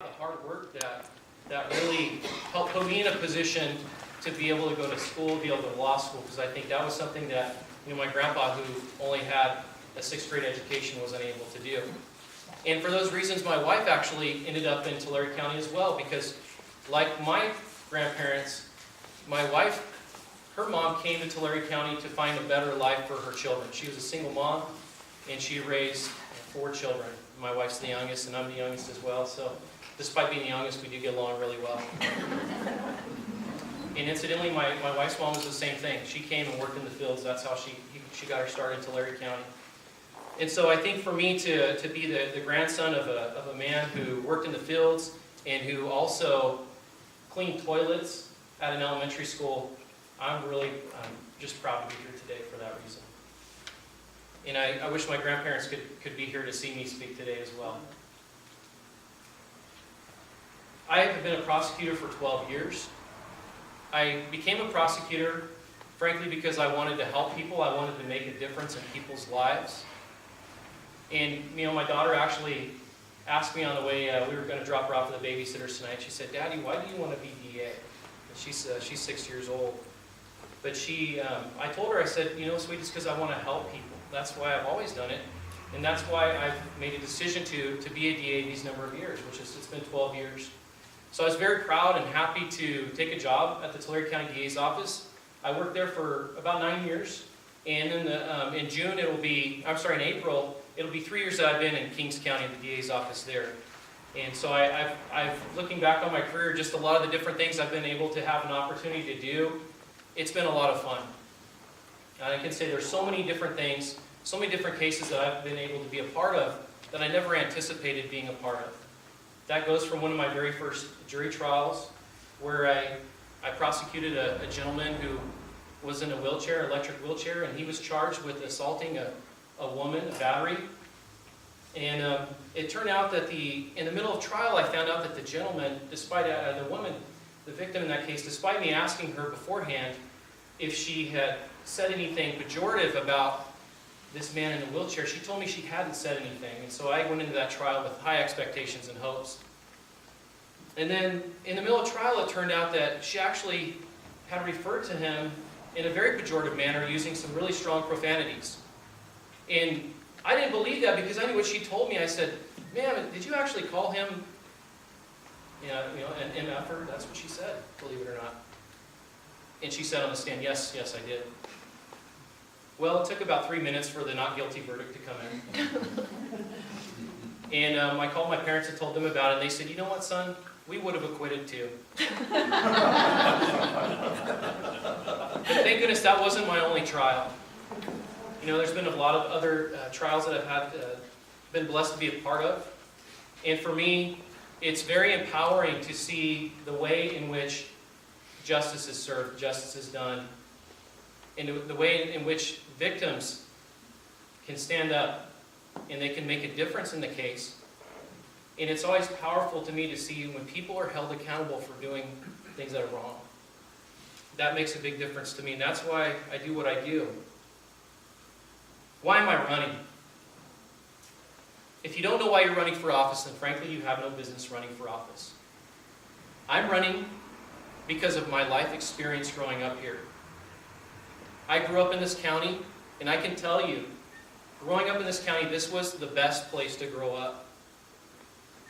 the hard work that really helped put me in a position to be able to go to school, be able to go to law school, because I think that was something that my grandpa, who only had a 6th grade education, was unable to do. And for those reasons, my wife actually ended up in Tulare County as well, because like my grandparents, my wife, her mom came to Tulare County to find a better life for her children. She was a single mom, and she raised 4 children. My wife's the youngest, and I'm the youngest as well, so despite being the youngest, we do get along really well. And incidentally, my wife's mom was the same thing. She came and worked in the fields. That's how she got her start in Tulare County. And so I think for me to be the grandson of a man who worked in the fields and who also cleaned toilets at an elementary school, I'm just proud to be here today for that reason. And I wish my grandparents could be here to see me speak today as well. I have been a prosecutor for 12 years. I became a prosecutor, frankly, because I wanted to help people. I wanted to make a difference in people's lives. And, my daughter actually asked me on the way, we were going to drop her off at the babysitters tonight. She said, "Daddy, why do you want to be DA?" And she's 6 years old. But I told her, I said, sweetie, it's because I want to help people. That's why I've always done it. And that's why I've made a decision to be a DA these number of years, it's been 12 years. So I was very proud and happy to take a job at the Tulare County DA's office. I worked there for about 9 years. And in in April, it'll be 3 years that I've been in Kings County at the DA's office there. And so I've looking back on my career, just a lot of the different things I've been able to have an opportunity to do, it's been a lot of fun. And I can say there's so many different things, so many different cases that I've been able to be a part of that I never anticipated being a part of. That goes from one of my very first jury trials, where I prosecuted a gentleman who was in a wheelchair, electric wheelchair, and he was charged with assaulting a woman, a battery. And it turned out that in the middle of trial, I found out that the gentleman, despite the woman, the victim in that case, despite me asking her beforehand if she had said anything pejorative about this man in the wheelchair, she told me she hadn't said anything. And so I went into that trial with high expectations and hopes. And then in the middle of trial, it turned out that she actually had referred to him in a very pejorative manner, using some really strong profanities. And I didn't believe that, because I knew what she told me. I said, "Ma'am, did you actually call him an MFer?" That's what she said, believe it or not. And she said on the stand, yes, I did. Well, it took about 3 minutes for the not guilty verdict to come in. And I called my parents and told them about it, and they said, "You know what, son? We would have acquitted too." But thank goodness that wasn't my only trial. There's been a lot of other trials that I've been blessed to be a part of. And for me, it's very empowering to see the way in which justice is served, justice is done, and the way in which victims can stand up and they can make a difference in the case. And it's always powerful to me to see when people are held accountable for doing things that are wrong. That makes a big difference to me, and that's why I do what I do. Why am I running? If you don't know why you're running for office, then frankly you have no business running for office. I'm running because of my life experience growing up here. I grew up in this county, and I can tell you, growing up in this county, this was the best place to grow up.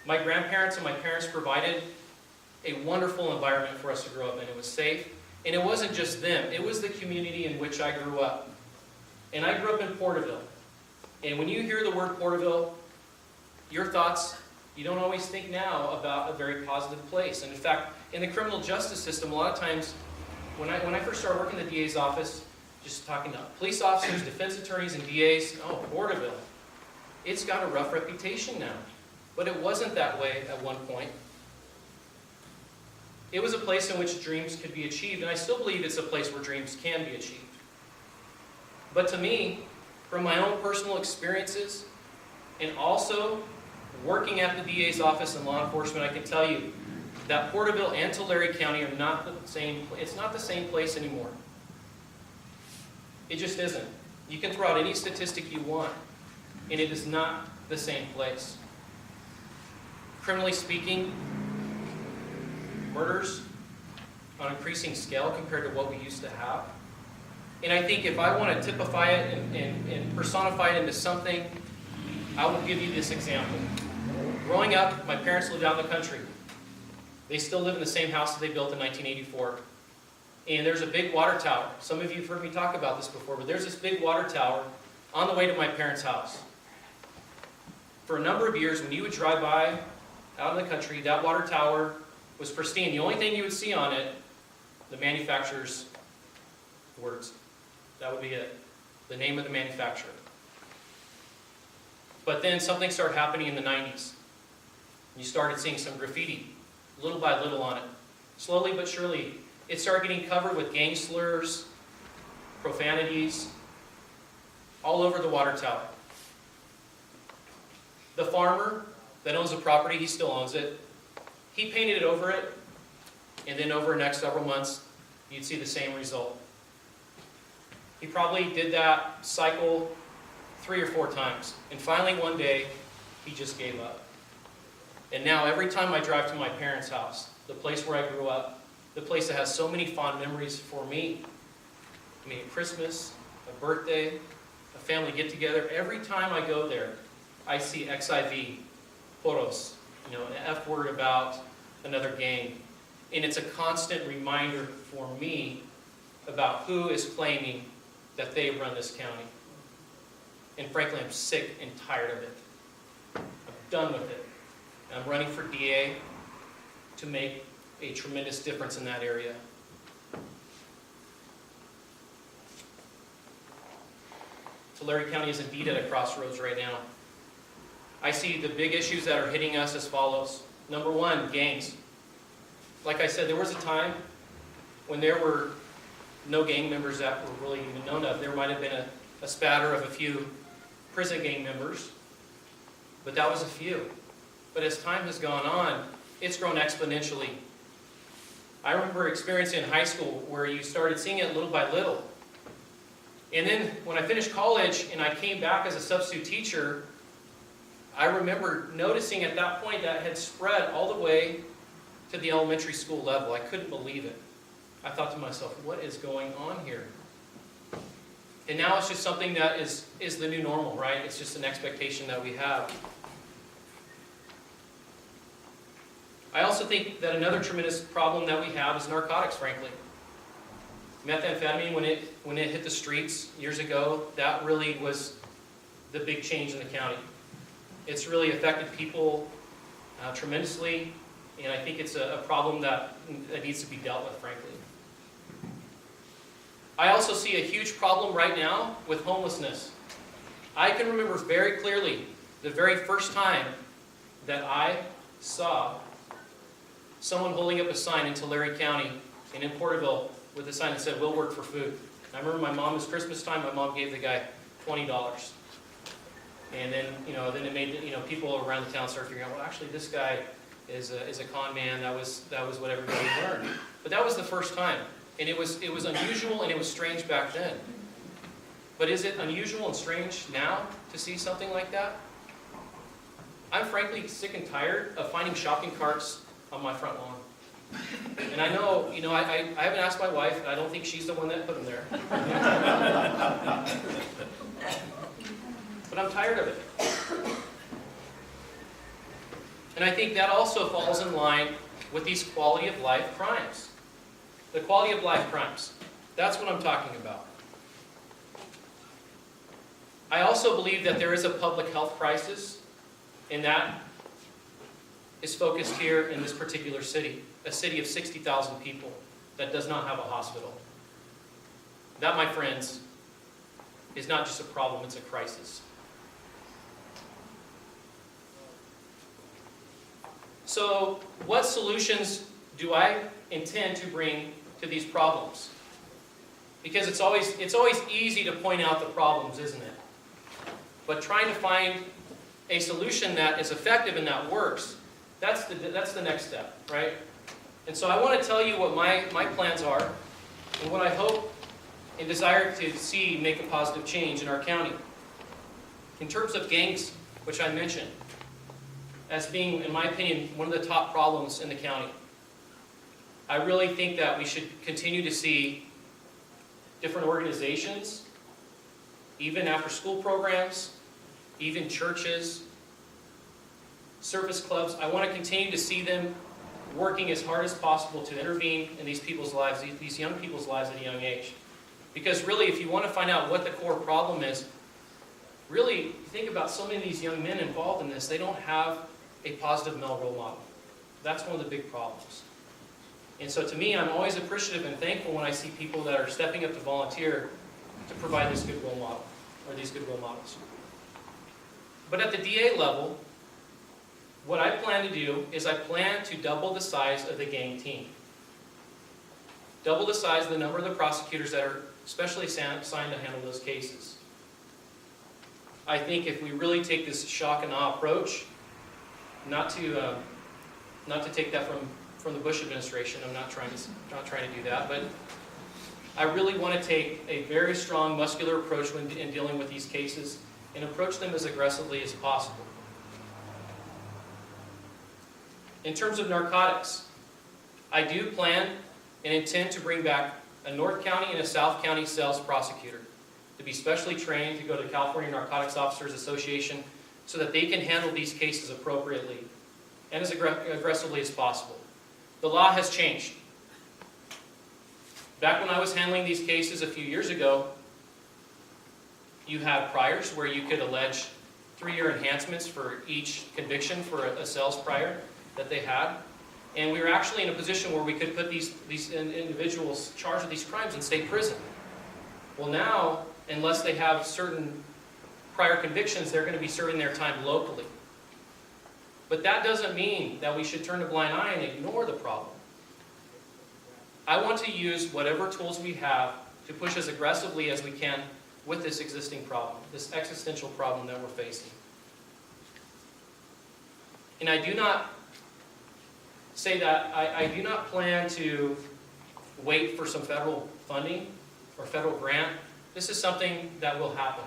My grandparents and my parents provided a wonderful environment for us to grow up in. It was safe, and it wasn't just them. It was the community in which I grew up. And I grew up in Porterville. And when you hear the word Porterville, your thoughts, you don't always think now about a very positive place. And in fact, in the criminal justice system, a lot of times, when I first started working in the DA's office, just talking to police officers, defense attorneys, and DAs, Porterville, it's got a rough reputation now. But it wasn't that way at one point. It was a place in which dreams could be achieved, and I still believe it's a place where dreams can be achieved. But to me, from my own personal experiences, and also working at the DA's office in law enforcement, I can tell you that Porterville and Tulare County are not the same. It's not the same place anymore. It just isn't. You can throw out any statistic you want, and it is not the same place. criminally speaking, murders on an increasing scale compared to what we used to have. And I think if I want to typify it and personify it into something, I will give you this example. Growing up, my parents lived out in the country. They still live in the same house that they built in 1984. And there's a big water tower. Some of you have heard me talk about this before, but there's this big water tower on the way to my parents' house. For a number of years, when you would drive by out in the country, that water tower was pristine. The only thing you would see on it, the manufacturer's words. That would be it. The name of the manufacturer. But then something started happening in the 90s. You started seeing some graffiti, little by little on it. Slowly but surely, it started getting covered with gang slurs, profanities, all over the water tower. The farmer that owns the property, he still owns it. He painted it over it, and then over the next several months, you'd see the same result. He probably did that cycle 3 or 4 times. And finally one day, he just gave up. And now every time I drive to my parents' house, the place where I grew up, the place that has so many fond memories for me, I mean, Christmas, a birthday, a family get-together, every time I go there, I see XIV, Poros, an F word about another gang. And it's a constant reminder for me about who is claiming that they run this county. And frankly, I'm sick and tired of it. I'm done with it. And I'm running for DA to make a tremendous difference in that area. Tulare County is indeed at a crossroads right now. I see the big issues that are hitting us as follows. Number 1, gangs. Like I said, there was a time when there were no gang members that were really even known of. There might have been a spatter of a few prison gang members, but that was a few. But as time has gone on, it's grown exponentially. I remember experiencing in high school where you started seeing it little by little. And then when I finished college and I came back as a substitute teacher, I remember noticing at that point that had spread all the way to the elementary school level. I couldn't believe it. I thought to myself, what is going on here? And now it's just something that is the new normal, right? It's just an expectation that we have. I also think that another tremendous problem that we have is narcotics, frankly. Methamphetamine, when it hit the streets years ago, that really was the big change in the county. It's really affected people tremendously, and I think it's a problem that needs to be dealt with, frankly. I also see a huge problem right now with homelessness. I can remember very clearly the very first time that I saw someone holding up a sign in Tulare County and in Porterville with a sign that said, "We'll work for food." And I remember my mom, it was Christmas time, my mom gave the guy $20. And then, then it made, people around the town start figuring out, well, actually, this guy is a con man. That was what everybody learned. But that was the first time. And it was unusual and it was strange back then. But is it unusual and strange now to see something like that? I'm frankly sick and tired of finding shopping carts on my front lawn. And I know, I haven't asked my wife, and I don't think she's the one that put them there. But I'm tired of it. And I think that also falls in line with these quality of life crimes. The quality of life crimes. That's what I'm talking about. I also believe that there is a public health crisis, and that is focused here in this particular city, a city of 60,000 people that does not have a hospital. That, my friends, is not just a problem, it's a crisis. So, what solutions do I intend to bring to these problems? Because it's always easy to point out the problems, isn't it? But trying to find a solution that is effective and that works, that's the next step, right? And so I want to tell you what my plans are and what I hope and desire to see make a positive change in our county. In terms of gangs, which I mentioned, as being, in my opinion, one of the top problems in the county. I really think that we should continue to see different organizations, even after-school programs, even churches, service clubs. I want to continue to see them working as hard as possible to intervene in these people's lives, these young people's lives at a young age. Because really, if you want to find out what the core problem is, really, think about so many of these young men involved in this, they don't have a positive male role model. That's one of the big problems. And so to me, I'm always appreciative and thankful when I see people that are stepping up to volunteer to provide this good role model, or these good role models. But at the DA level, what I plan to do is I plan to double the size of the gang team. Double the size of the number of the prosecutors that are specially assigned to handle those cases. I think if we really take this shock and awe approach, not to take that from the Bush administration, I'm not trying to do that, but I really want to take a very strong muscular approach in dealing with these cases and approach them as aggressively as possible. In terms of narcotics, I do plan and intend to bring back a North County and a South County sales prosecutor to be specially trained to go to the California Narcotics Officers Association so that they can handle these cases appropriately and as aggressively as possible. The law has changed. Back when I was handling these cases a few years ago, you had priors where you could allege 3-year enhancements for each conviction for a sales prior that they had. And we were actually in a position where we could put these individuals charged with these crimes in state prison. Well now, unless they have certain prior convictions, they're going to be serving their time locally. But that doesn't mean that we should turn a blind eye and ignore the problem. I want to use whatever tools we have to push as aggressively as we can with this existing problem, this existential problem that we're facing. And I do not say that, I do not plan to wait for some federal funding or federal grant. This is something that will happen.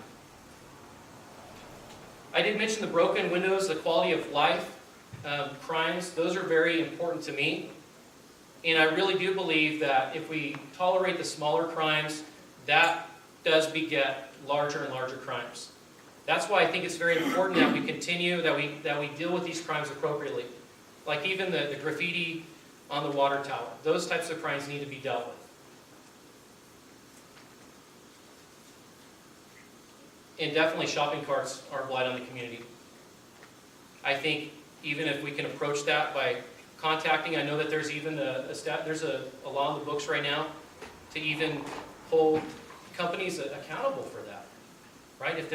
I did mention the broken windows, the quality of life crimes. Those are very important to me. And I really do believe that if we tolerate the smaller crimes, that does beget larger and larger crimes. That's why I think it's very important that we continue, that we deal with these crimes appropriately. Like even the graffiti on the water tower. Those types of crimes need to be dealt with. And definitely shopping carts are a blight on the community. I think even if we can approach that by contacting, I know that there's even there's a law in the books right now to even hold companies accountable for that, right? If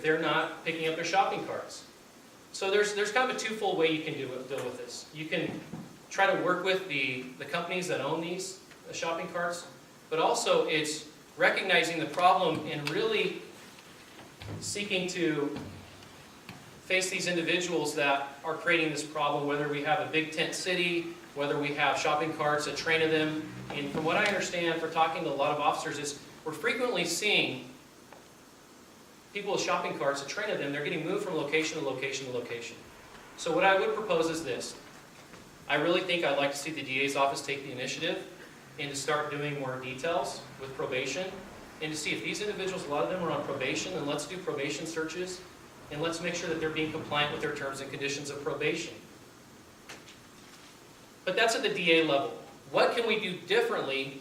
they're not picking up their shopping carts. So there's kind of a twofold way you can deal with this. You can try to work with the companies that own these shopping carts, but also it's recognizing the problem and really seeking to face these individuals that are creating this problem, whether we have a big tent city, whether we have shopping carts, a train of them. And from what I understand, for talking to a lot of officers, is we're frequently seeing people with shopping carts, a train of them, they're getting moved from location to location to location. So what I would propose is this. I really think I'd like to see the DA's office take the initiative and to start doing more details with probation and to see if these individuals, a lot of them are on probation, then let's do probation searches and let's make sure that they're being compliant with their terms and conditions of probation. But that's at the DA level. What can we do differently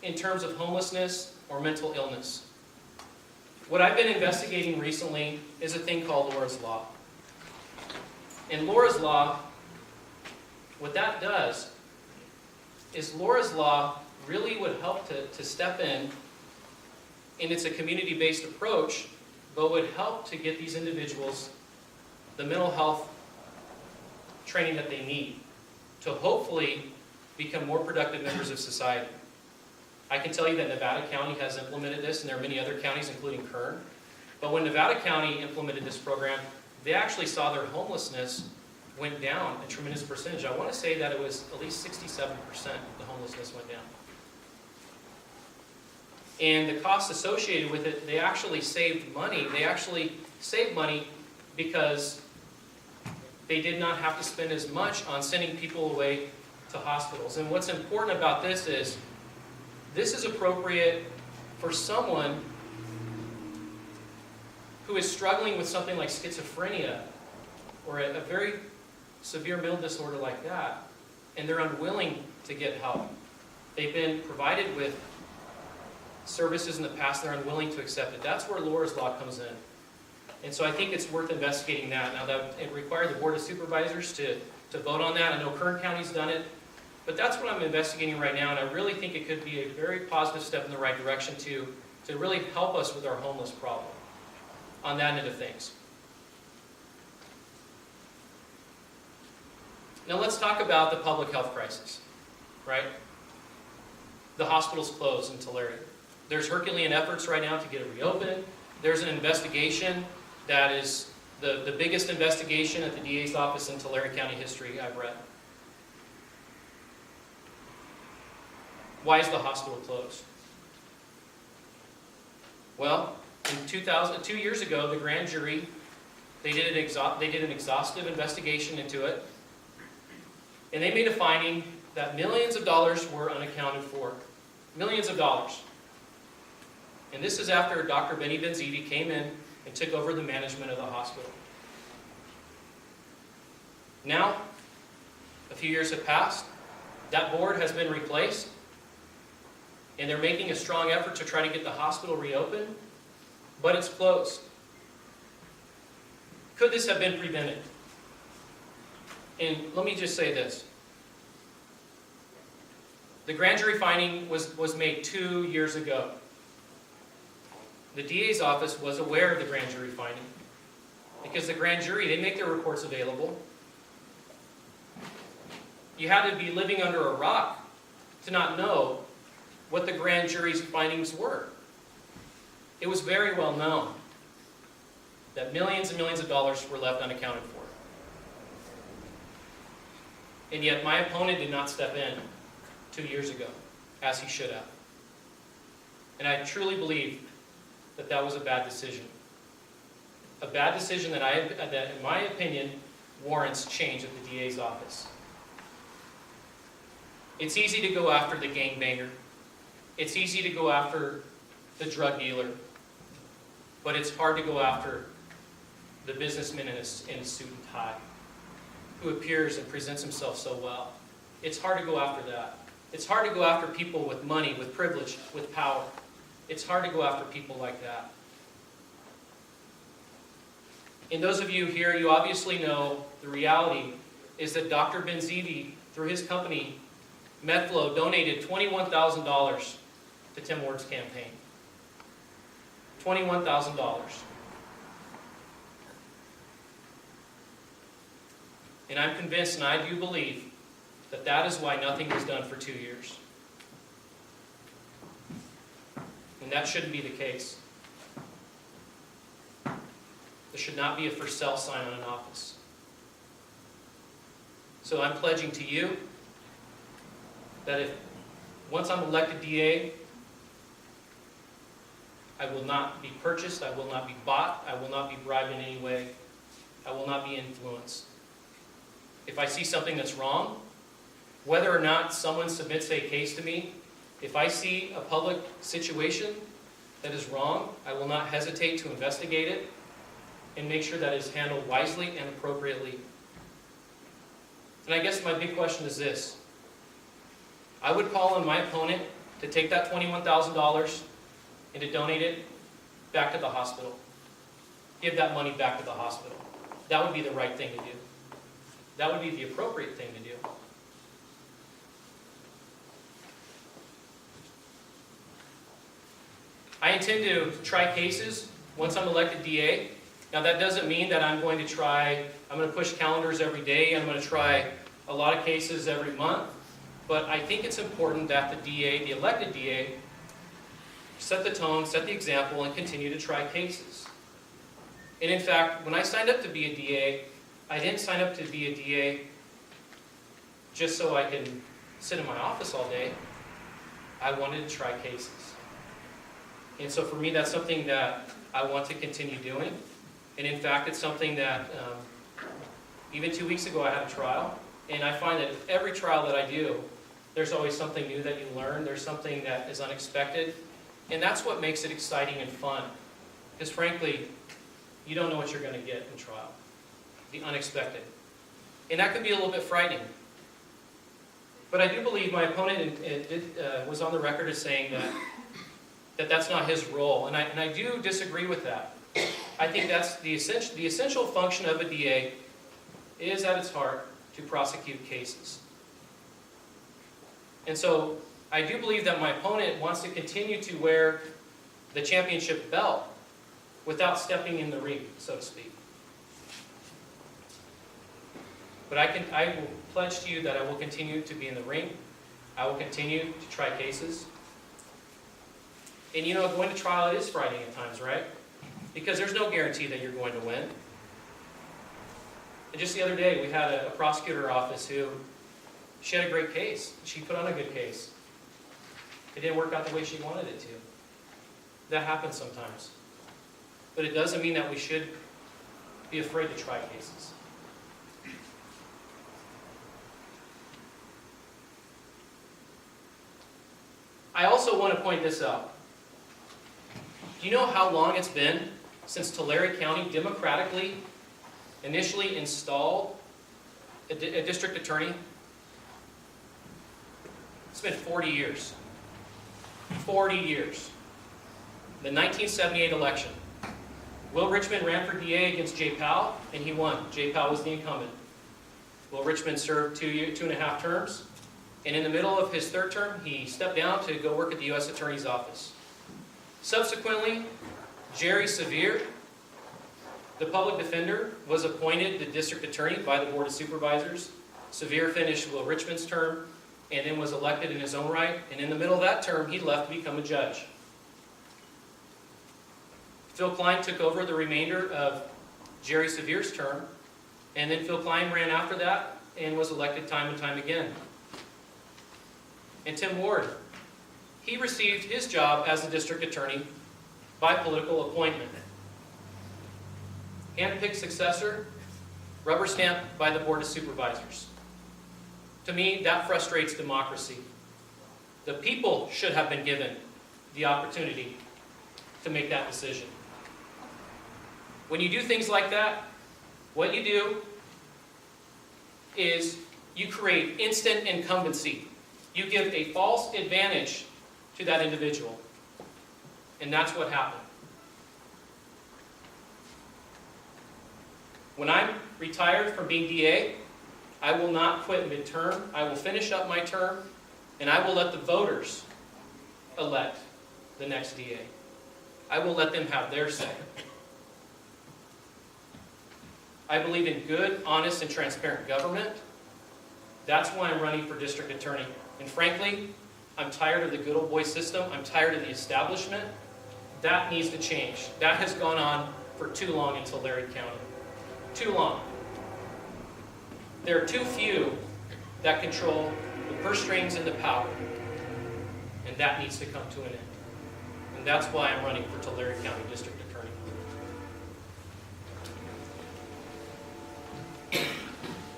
in terms of homelessness or mental illness? What I've been investigating recently is a thing called Laura's Law. And Laura's Law, what that does is Laura's Law really would help to step in, and it's a community-based approach, but would help to get these individuals the mental health training that they need to hopefully become more productive members of society. I can tell you that Nevada County has implemented this, and there are many other counties, including Kern. But when Nevada County implemented this program, they actually saw their homelessness went down a tremendous percentage. I want to say that it was at least 67% the homelessness went down. And the costs associated with it, they actually saved money. They actually saved money because they did not have to spend as much on sending people away to hospitals. And what's important about this is appropriate for someone who is struggling with something like schizophrenia or a very severe mental disorder like that, and they're unwilling to get help. They've been provided with services in the past, they're unwilling to accept it. That's where Laura's Law comes in. And so I think it's worth investigating that. Now, that it required the Board of Supervisors to vote on that. I know Kern County's done it. But that's what I'm investigating right now, and I really think it could be a very positive step in the right direction to really help us with our homeless problem on that end of things. Now let's talk about the public health crisis, right? The hospital's closed in Tulare. There's Herculean efforts right now to get it reopened. There's an investigation that is the biggest investigation at the DA's office in Tulare County history I've read. Why is the hospital closed? Well, in 2 years ago, the grand jury, they did an exhaustive investigation into it, and they made a finding that millions of dollars were unaccounted for. Millions of dollars. And this is after Dr. Benny Benzivi came in and took over the management of the hospital. Now, a few years have passed. That board has been replaced. And they're making a strong effort to try to get the hospital reopened, but it's closed. Could this have been prevented? And let me just say this. The grand jury finding was made 2 years ago. The DA's office was aware of the grand jury finding because the grand jury, they make their reports available. You had to be living under a rock to not know what the grand jury's findings were. It was very well known that millions and millions of dollars were left unaccounted for. And yet my opponent did not step in 2 years ago, as he should have. And I truly believe that that was a bad decision. A bad decision that in my opinion, warrants change at the DA's office. It's easy to go after the gangbanger. It's easy to go after the drug dealer, but it's hard to go after the businessman in a suit and tie who appears and presents himself so well. It's hard to go after that. It's hard to go after people with money, with privilege, with power. It's hard to go after people like that. And those of you here, you obviously know the reality is that Dr. Benzivi, through his company, MedFlow, donated $21,000 to Tim Ward's campaign. $21,000. And I'm convinced, and I do believe, that that is why nothing was done for 2 years. And that shouldn't be the case. There should not be a for sale sign on an office. So I'm pledging to you that if once I'm elected DA, I will not be purchased, I will not be bought, I will not be bribed in any way, I will not be influenced. If I see something that's wrong, whether or not someone submits a case to me, if I see a public situation that is wrong, I will not hesitate to investigate it and make sure that it is handled wisely and appropriately. And I guess my big question is this. I would call on my opponent to take that $21,000 and to donate it back to the hospital. Give that money back to the hospital. That would be the right thing to do. That would be the appropriate thing to do. I intend to try cases once I'm elected DA. Now that doesn't mean that I'm going to push calendars every day, I'm going to try a lot of cases every month, but I think it's important that the DA, the elected DA, set the tone, set the example, and continue to try cases. And in fact, when I signed up to be a DA, I didn't sign up to be a DA just so I can sit in my office all day. I wanted to try cases. And so for me, that's something that I want to continue doing. And in fact, it's something that Even 2 weeks ago I had a trial, and I find that every trial that I do, there's always something new that you learn, there's something that is unexpected, and that's what makes it exciting and fun. Because frankly, you don't know what you're going to get in trial, the unexpected. And that can be a little bit frightening. But I do believe my opponent was on the record as saying that that's not his role, and I do disagree with that. I think that's the essential function of a DA is at its heart to prosecute cases. And so I do believe that my opponent wants to continue to wear the championship belt without stepping in the ring, so to speak. But I will pledge to you that I will continue to be in the ring. I will continue to try cases. And you know, going to trial, it is frightening at times, right? Because there's no guarantee that you're going to win. And just the other day, we had a prosecutor in our office who, she had a great case. She put on a good case. It didn't work out the way she wanted it to. That happens sometimes. But it doesn't mean that we should be afraid to try cases. I also want to point this out. Do you know how long it's been since Tulare County democratically initially installed a district attorney? It's been 40 years. 40 years. The 1978 election. Will Richmond ran for DA against Jay Powell, and he won. Jay Powell was the incumbent. Will Richmond served 2.5 terms, and in the middle of his third term, he stepped down to go work at the U.S. Attorney's Office. Subsequently, Jerry Sevier, the public defender, was appointed the district attorney by the Board of Supervisors. Sevier finished Will Richmond's term and then was elected in his own right, and in the middle of that term, he left to become a judge. Phil Klein took over the remainder of Jerry Sevier's term, and then Phil Klein ran after that and was elected time and time again. And Tim Ward, he received his job as a district attorney by political appointment. Handpicked successor, rubber stamped by the Board of Supervisors. To me, that frustrates democracy. The people should have been given the opportunity to make that decision. When you do things like that, what you do is you create instant incumbency. You give a false advantage to that individual. And that's what happened. When I'm retired from being DA, I will not quit midterm. I will finish up my term, and I will let the voters elect the next DA. I will let them have their say. I believe in good, honest, and transparent government. That's why I'm running for district attorney. And frankly, I'm tired of the good old boy system. I'm tired of the establishment. That needs to change. That has gone on for too long in Tulare County. Too long. There are too few that control the purse strings and the power. And that needs to come to an end. And that's why I'm running for Tulare County District Attorney.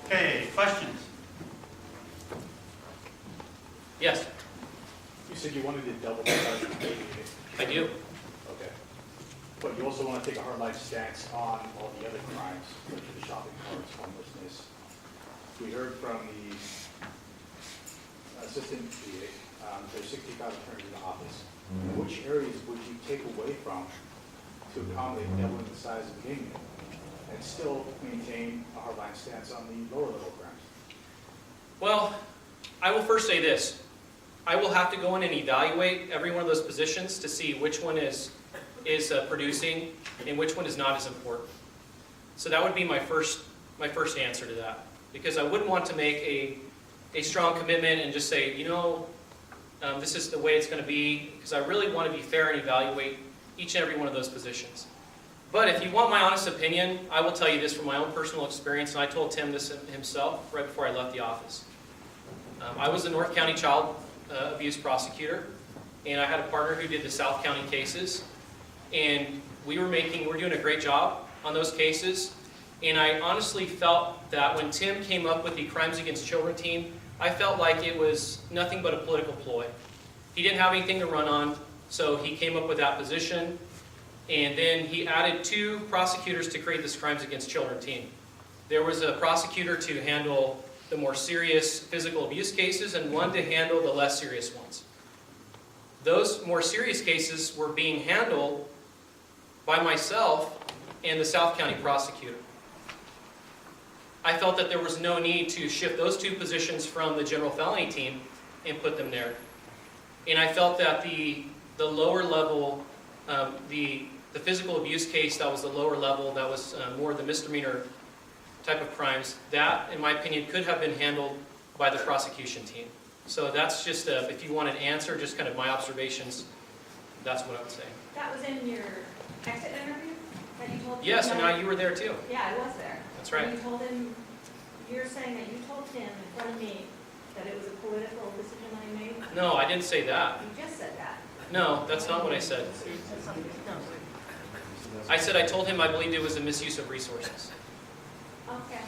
Okay, questions? Yes, You said you wanted to double the size of the baby. I do. Okay. But you also want to take a hard line stance on all the other crimes, such as the shopping carts, homelessness. We heard from the assistant DA, there's 65 attorneys in the office. Which areas would you take away from to accommodate doubling the size of the game and still maintain a hard line stance on the lower level crimes? Well, I will first say this. I will have to go in and evaluate every one of those positions to see which one is producing and which one is not as important. So that would be my first answer to that. Because I wouldn't want to make a strong commitment and just say, you know, this is the way it's going to be, because I really want to be fair and evaluate each and every one of those positions. But if you want my honest opinion, I will tell you this from my own personal experience, and I told Tim this himself right before I left the office. I was a North County child abuse prosecutor, and I had a partner who did the South County cases, and we're doing a great job on those cases, And I honestly felt that when Tim came up with the Crimes Against Children team, I felt like it was nothing but a political ploy. He didn't have anything to run on, so he came up with that position. And then he added 2 prosecutors to create this Crimes Against Children team. There was a prosecutor to handle the more serious physical abuse cases and one to handle the less serious ones. Those more serious cases were being handled by myself and the South County prosecutor. I felt that there was no need to shift those 2 positions from the general felony team and put them there. And I felt that the lower level, the physical abuse case, that was the lower level, that was more the misdemeanor type of crimes, that, in my opinion, could have been handled by the prosecution team. So that's just, if you want an answer, just kind of my observations, that's what I would say. That was in your exit interview that you told him? Yes, and now you were there too. Yeah, I was there. That's right. And you told him, you're saying that you told him in front of me that it was a political decision that he made? No, I didn't say that. You just said that. No, that's not what I said. I said I told him I believed it was a misuse of resources. Okay.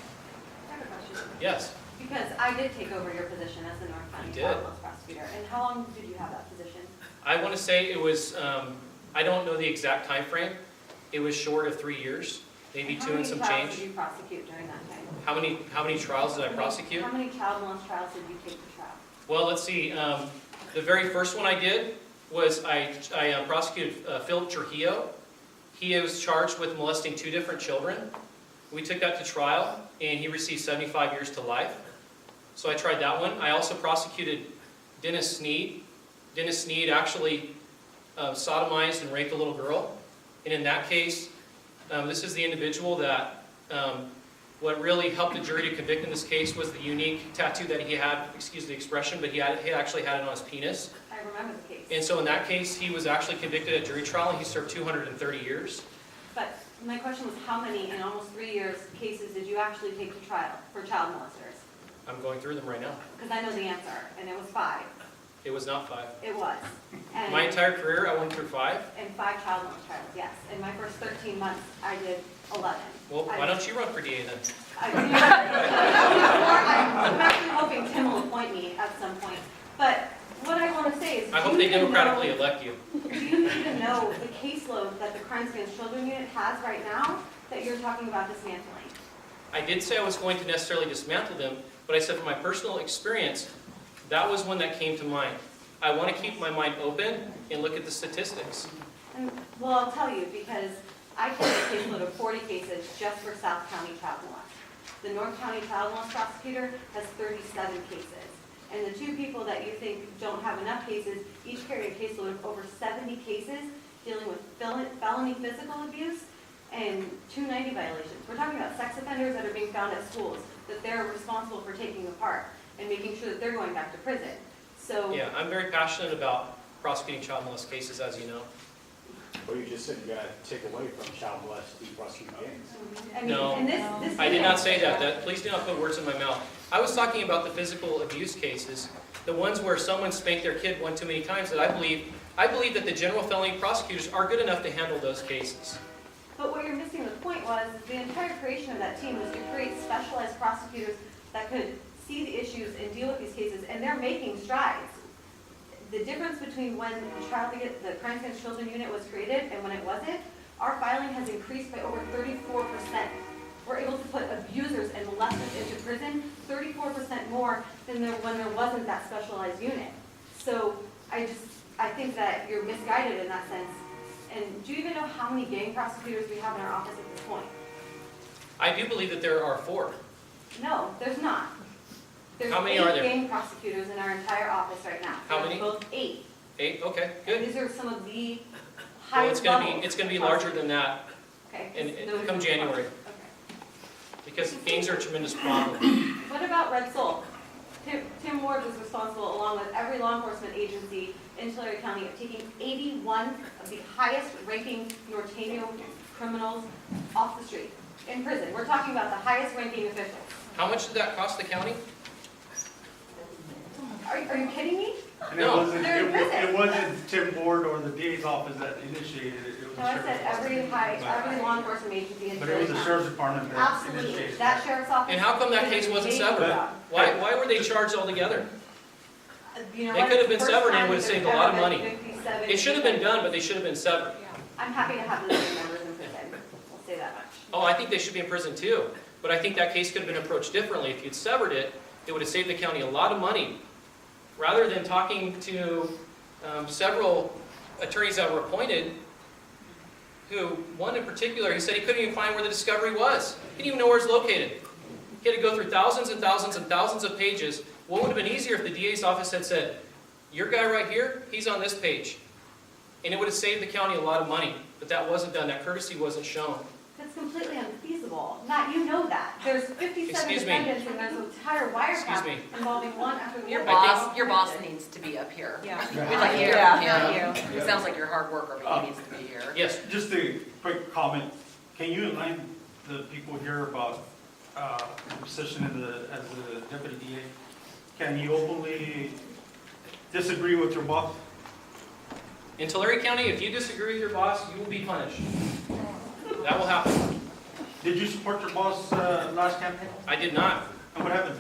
I have a question. Yes. Because I did take over your position as the North County You did. Child Welfare Prosecutor. And how long did you have that position? I want to say it was, I don't know the exact time frame. It was short of 3 years, maybe 2 and some How many trials change. did you prosecute during that time? How many trials did I prosecute? How many child molest trials did you take to trial? Well, let's see. The very first one I did was I prosecuted Philip Trujillo. He was charged with molesting 2 different children. We took that to trial, and he received 75 years to life. So I tried that one. I also prosecuted Dennis Sneed. Dennis Sneed actually sodomized and raped a little girl. And in that case, this is the individual that, what really helped the jury to convict in this case was the unique tattoo that he had, excuse the expression, but he actually had it on his penis. I remember the case. And so in that case, he was actually convicted at jury trial, and he served 230 years. But my question was, how many, in almost 3 years, cases did you actually take to trial for child molesters? I'm going through them right now. Because I know the answer, and it was 5. It was not 5. It was. And, My entire career, I went through 5. and 5 child molest trials, yes. In my first 13 months, I did 11. Well, why don't you run for DA then? I'm actually hoping Tim will appoint me at some point. But what I want to say is, I hope they democratically elect you. do you even know the caseload that the Crimes Against Children Unit has right now that you're talking about dismantling? I did say I was going to necessarily dismantle them, but I said from my personal experience, that was one that came to mind. I want to keep my mind open and look at the statistics. And, well, I'll tell you, because I carry a caseload of 40 cases just for South County child molest. The North County child molest prosecutor has 37 cases. And the 2 people that you think don't have enough cases each carry a caseload of over 70 cases dealing with felony physical abuse and 290 violations. We're talking about sex offenders that are being found at schools that they're responsible for taking apart and making sure that they're going back to prison. So Yeah, I'm very passionate about prosecuting child molest cases, as you know. Well, you just said you gotta take away from child molest to prosecute gangs. I mean, No, and this I did not say that. Please do not put words in my mouth. I was talking about the physical abuse cases, the ones where someone spanked their kid one too many times, that I believe that the general felony prosecutors are good enough to handle those cases. But what you're missing the point was, the entire creation of that team was to create specialized prosecutors that could see the issues and deal with these cases, and they're making strides. The difference between when the Crimes Against Children Unit was created and when it wasn't, our filing has increased by over 34%. We're able to put abusers and molesters into prison 34% more than when there wasn't that specialized unit. So I think that you're misguided in that sense. And do you even know how many gang prosecutors we have in our office at this point? I do believe that there are 4. No, there's not. There's How many 8 are there? gang prosecutors in our entire office right now. How There's many? Both 8. 8? Okay, And good. these are some of the Well, highest levels. it's gonna be larger than that, Okay. and Those come are- January, Okay. because gangs are a tremendous problem. What about Red Soul? Tim Ward was responsible, along with every law enforcement agency in Tulare County, of taking 81 of the highest ranking Norteño criminals off the street, in prison. We're talking about the highest ranking officials. How much did that cost the county? Are you kidding me? And No. They're in prison. it wasn't Tim Ward or the DA's office that initiated it. It was the No, I said sheriff's every law enforcement agency in But it was the Terry sheriff's department that Absolutely, initiated it. that sheriff's office. And how come that case wasn't did an amazing severed? job. Why were they charged altogether? You know They what? could have been It's the severed and first would have time saved a there's lot of ever money. been 57 It should have been done, but they should have been severed. I'm happy to have those members in prison, we'll say that much. Oh, I think they should be in prison too. But I think that case could have been approached differently. If you'd severed it, it would have saved the county a lot of money. Rather than talking to several attorneys that were appointed, who, one in particular, he said he couldn't even find where the discovery was. He didn't even know where it's located. He had to go through thousands and thousands and thousands of pages. What would have been easier if the DA's office had said, your guy right here, he's on this page. And it would have saved the county a lot of money. But that wasn't done. That courtesy wasn't shown. That's completely unfeasible. Matt, you know that. There's 57 Excuse me. defendants and there's an entire Excuse wiretap me. involving one after the Your other. your boss needs to be up here. Yeah. We'd like to hear Yeah, from him. It sounds like you're a hard worker, but he needs to be here. Yes. Just a quick comment. Can you enlighten the people here about the position as the deputy DA? Can you openly disagree with your boss? In Tulare County, if you disagree with your boss, you will be punished. That will happen. Did you support your boss last campaign? I did not. And what happened?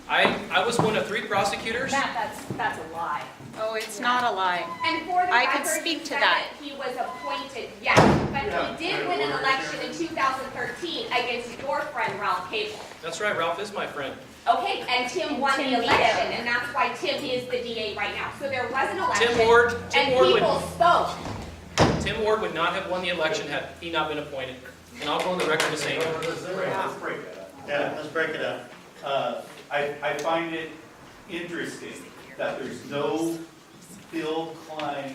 I was one of 3 prosecutors. Matt, that's a lie. Oh, it's not a lie. And for the I could record, speak you to said that. He was appointed, yes, but he did win an election in 2013 against your friend Ralph Cable. That's right, Ralph is my friend. Okay, and Tim won Tim the beat election, him. and that's why Tim is the DA right now. So there was an election. Tim Ward And would, people spoke. Tim Ward would not have won the election had he not been appointed. And I'll go on the record to say that. Let's break that up. Yeah, let's break it up. I find it interesting that there's no Phil Klein,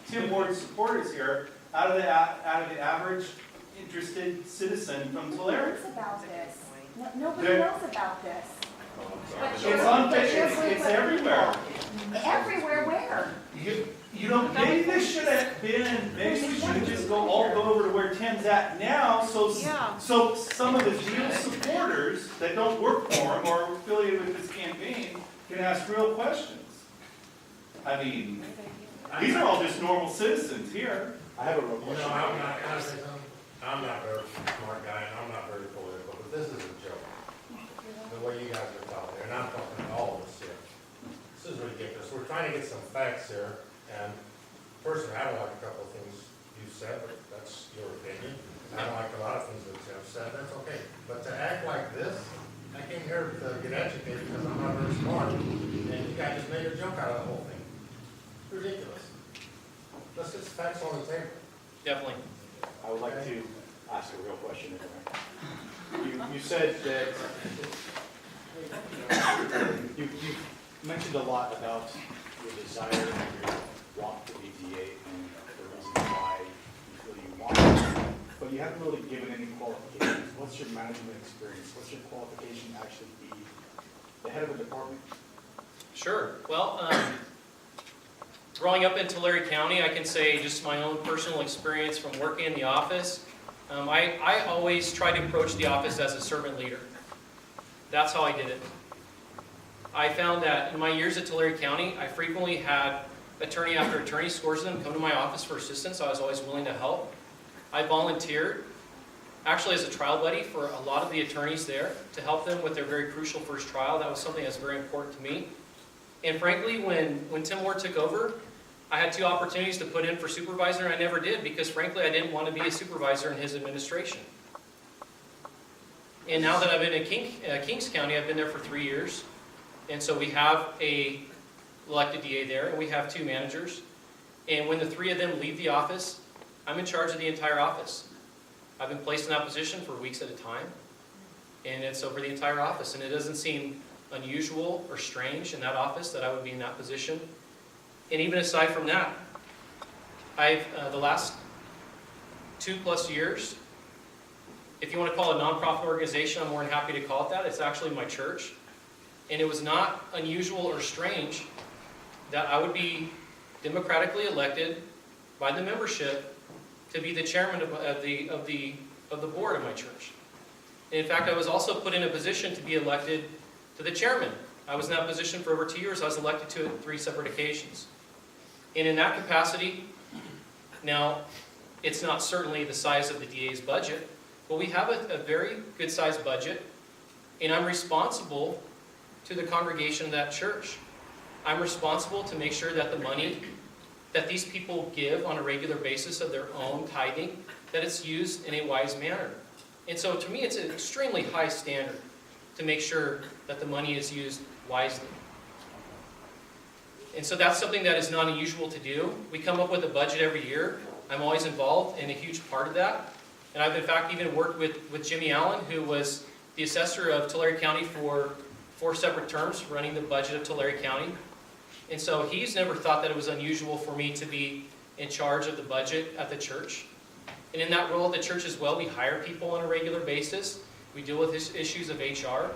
Tim Ward supporters here out of the average interested citizen from Tulare. about this. Nobody There- knows about this. It's on, it's everywhere. Everywhere where? You know, maybe this should have been, maybe we should just go over to where Tim's at now, so some of the real supporters that don't work for him or are affiliated with his campaign can ask real questions. I mean, these are all just normal citizens here. I have a real You question. know, I'm not a very smart guy, and I'm not very political, but this is a joke. The way you guys are talking, and I'm talking to all of us here. This is ridiculous. We're trying to get some facts here, and personally, I don't like a couple of things you said, but that's your opinion. I don't like a lot of things that you have said, that's okay. But to act like this, I came here to get educated because I'm not very smart, and you guys just made a joke out of the whole thing. Ridiculous. Let's get some facts on the table. Definitely. I would like to ask a real question. if I may. You said that, you mentioned a lot about your desire and your want to be DA and the reasons why you feel you want it, but you haven't really given any qualifications. What's your management experience? What's your qualification to actually be the head of a department? Sure. Well, growing up in Tulare County, I can say just my own personal experience from working in the office. I always try to approach the office as a servant leader. That's how I did it. I found that in my years at Tulare County, I frequently had attorney after attorney, scores of them, come to my office for assistance. I was always willing to help. I volunteered, actually as a trial buddy for a lot of the attorneys there to help them with their very crucial first trial. That was something that's very important to me. And frankly, when Tim Ward took over, I had 2 opportunities to put in for supervisor, and I never did because frankly, I didn't want to be a supervisor in his administration. And now that I've been in Kings County, I've been there for 3 years. And so we have a elected DA there, and we have 2 managers. And when the 3 of them leave the office, I'm in charge of the entire office. I've been placed in that position for weeks at a time, and it's over the entire office. And it doesn't seem unusual or strange in that office that I would be in that position. And even aside from that, I've, the last 2+ years, if you want to call it a nonprofit organization, I'm more than happy to call it that. It's actually my church. And it was not unusual or strange that I would be democratically elected by the membership to be the chairman of the board of my church. And in fact, I was also put in a position to be elected to the chairman. I was in that position for over 2 years. I was elected to it on 3 separate occasions. And in that capacity, now, it's not certainly the size of the DA's budget, but we have a very good-sized budget, and I'm responsible to the congregation of that church. I'm responsible to make sure that the money that these people give on a regular basis of their own tithing, that it's used in a wise manner. And so to me, it's an extremely high standard to make sure that the money is used wisely. And so that's something that is not unusual to do. We come up with a budget every year. I'm always involved in a huge part of that. And I've in fact even worked with Jimmy Allen, who was the assessor of Tulare County for 4 separate terms, running the budget of Tulare County. And so he's never thought that it was unusual for me to be in charge of the budget at the church. And in that role at the church as well, we hire people on a regular basis. We deal with issues of HR.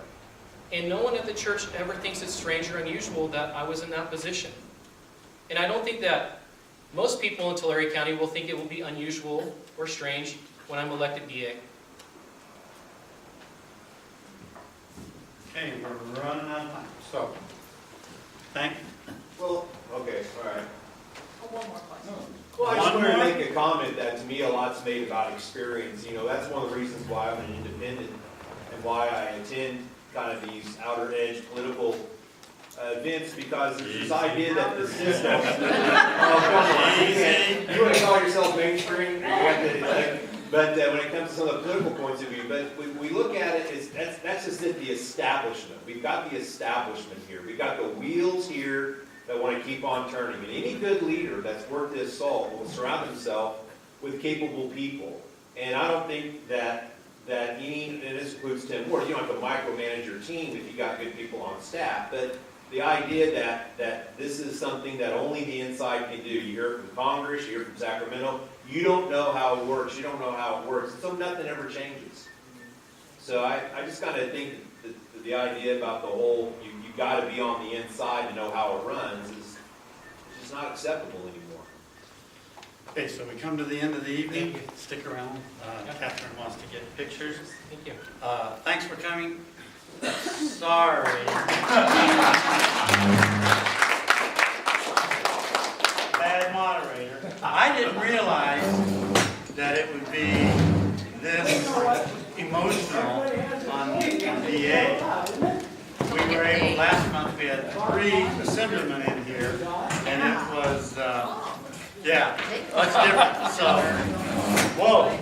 And no one at the church ever thinks it's strange or unusual that I was in that position. And I don't think that most people in Tulare County will think it will be unusual or strange when I'm elected DA. Okay, we're running out of time. So, Thank you. Well, okay, all right. One more question. Well, I just One wanted to more? make a comment that to me a lot's made about experience. You know, that's one of the reasons why I'm an independent and why I attend kind of these outer edge political events, because there's this idea that the system. Oh, come on. You want to call yourself mainstream? But when it comes to some of the political points of view, but we look at it as that's just it, the establishment. We've got the establishment here. We've got the wheels here that want to keep on turning. And any good leader that's worth his salt will surround himself with capable people. And I don't think that any, and this includes Tim Ward, you don't have to micromanage your team if you got good people on staff. But the idea that this is something that only the inside can do. You hear it from Congress, you hear it from Sacramento. You don't know how it works. You don't know how it works. So nothing ever changes. So I just kind of think that the idea about the whole, you've got to be on the inside to know how it runs is just not acceptable anymore. Okay, so we come to the end of the evening. Stick around. Catherine wants to get pictures. Thank you. Thanks for coming. Sorry. Bad moderator. I didn't realize that it would be this emotional on DA. We were able, last month we had 3 assemblymen in here, and it was, yeah, much different. So, whoa.